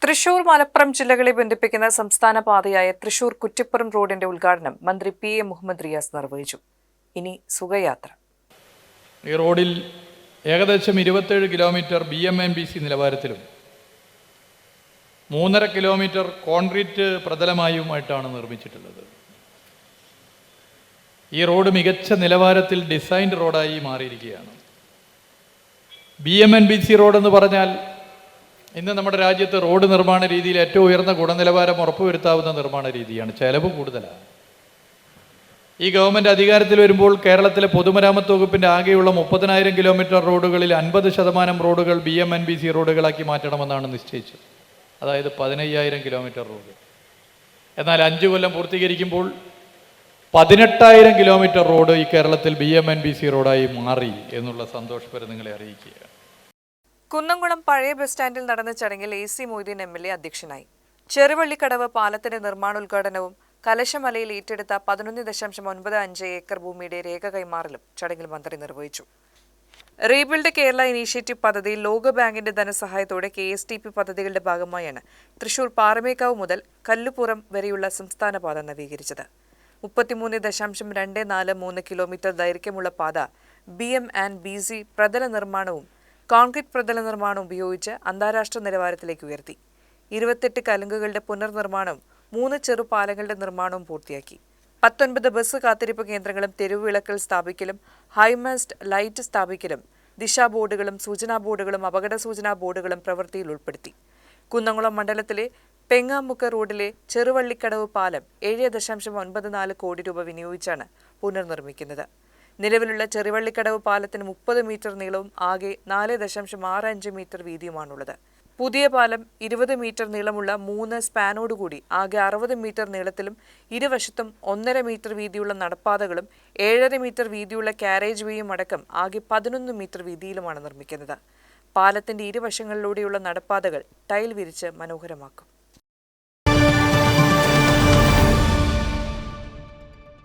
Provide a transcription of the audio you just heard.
തൃശൂർ മലപ്പുറം ജില്ലകളെ ബന്ധിപ്പിക്കുന്ന സംസ്ഥാന പാതയായ തൃശൂർ കുറ്റിപ്പുറം റോഡിന്റെ ഉദ്ഘാടനം മന്ത്രി പി.എ. മുഹമ്മദ് റിയാസ് നിർവഹിച്ചു. ഇനി സുഖയാത്ര. ഈ റോഡിൽ ഏകദേശം 27 കിലോമീറ്റർ BMNBC നിലവാരത്തിലും 3.5 കിലോമീറ്റർ കോൺക്രീറ്റ് പ്രതലമായുമായിട്ടാണ് നിർമ്മിച്ചിട്ടുള്ളത്. ഈ റോഡ് മികച്ച നിലവാരത്തിൽ ഡിസൈൻഡ് റോഡായി മാറിയിരിക്കുകയാണ്. BMNBC റോഡ് എന്ന് പറഞ്ഞാൽ ഇന്ന് നമ്മുടെ രാജ്യത്ത് റോഡ് നിർമ്മാണ രീതിയിൽ ഏറ്റവും ഉയർന്ന ഗുണനിലവാരം ഉറപ്പുവരുത്താവുന്ന നിർമ്മാണ രീതിയാണ്. ചെലവ് കൂടുതലാണ്. ഈ ഗവൺമെൻറ് അധികാരത്തിൽ വരുമ്പോൾ കേരളത്തിലെ പൊതുമരാമത്ത് വകുപ്പിൻ്റെ ആകെയുള്ള 30,000 കിലോമീറ്റർ റോഡുകളിൽ 50% റോഡുകൾ BMNBC റോഡുകളാക്കി മാറ്റണമെന്നാണ് നിശ്ചയിച്ചത്. അതായത് 15,000 കിലോമീറ്റർ റോഡ്. എന്നാൽ 5 കൊല്ലം പൂർത്തീകരിക്കുമ്പോൾ 18,000 കിലോമീറ്റർ റോഡ് ഈ കേരളത്തിൽ BMNBC റോഡായി മാറി എന്നുള്ള സന്തോഷപരം നിങ്ങളെ അറിയിക്കുകയാണ്. കുന്നംകുളം പഴയ ബസ് സ്റ്റാൻഡിൽ നടന്ന ചടങ്ങിൽ AC മൊയ്തീൻ MLA അധ്യക്ഷനായി. ചെറുവള്ളിക്കടവ് പാലത്തിന്റെ നിർമ്മാണോദ്ഘാടനവും കലശമലയിൽ ഏറ്റെടുത്ത 11.95 ഏക്കർ ഭൂമിയുടെ രേഖ കൈമാറലും ചടങ്ങിൽ മന്ത്രി നിർവഹിച്ചു. റീബിൽഡ് കേരള ഇനീഷ്യേറ്റീവ് പദ്ധതിയിൽ ലോകബാങ്കിന്റെ ധനസഹായത്തോടെ KSTP പദ്ധതികളുടെ ഭാഗമായാണ് തൃശൂർ പാറമേക്കാവ് മുതൽ കല്ലുപുറം വരെയുള്ള സംസ്ഥാന പാത നവീകരിച്ചത്. 33.243 കിലോമീറ്റർ ദൈർഘ്യമുള്ള പാത BMNBC പ്രതല നിർമ്മാണവും കോൺക്രീറ്റ് പ്രതല നിർമ്മാണം ഉപയോഗിച്ച് അന്താരാഷ്ട്ര നിലവാരത്തിലേക്ക് ഉയർത്തി. 28 കലുങ്കുകളുടെ പുനർനിർമ്മാണവും 3 ചെറുപാലങ്ങളുടെ നിർമ്മാണവും പൂർത്തിയാക്കി. 19 ബസ് കാത്തിരിപ്പ് കേന്ദ്രങ്ങളും തെരുവുവിളക്കൽ സ്ഥാപിക്കലും ഹൈമാസ്റ്റ് ലൈറ്റ് സ്ഥാപിക്കലും ദിശാ ബോർഡുകളും സൂചനാ ബോർഡുകളും അപകട സൂചനാ ബോർഡുകളും പ്രവൃത്തിയിൽ ഉൾപ്പെടുത്തി. കുന്നംകുളം മണ്ഡലത്തിലെ പെങ്ങാമുക്ക് റോഡിലെ ചെറുവള്ളിക്കടവ് പാലം 7.94 കോടി രൂപ വിനിയോഗിച്ചാണ് പുനർനിർമ്മിക്കുന്നത്. നിലവിലുള്ള ചെറുവള്ളിക്കടവ് പാലത്തിന് 30 മീറ്റർ നീളവും ആകെ 4.65 മീറ്റർ വീതിയുമാണുള്ളത്. പുതിയ പാലം 20 മീറ്റർ നീളമുള്ള 3 സ്പാനോടുകൂടി ആകെ 60 മീറ്റർ നീളത്തിലും ഇരുവശത്തും 1.5 മീറ്റർ വീതിയുള്ള നടപ്പാതകളും 7.5 മീറ്റർ വീതിയുള്ള കാരേജ് വേയും അടക്കം ആകെ 11 മീറ്റർ വീതിയിലുമാണ് നിർമ്മിക്കുന്നത്. പാലത്തിന്റെ ഇരുവശങ്ങളിലൂടെയുള്ള നടപ്പാതകൾ ടൈൽ വിരിച്ച് മനോഹരമാക്കും.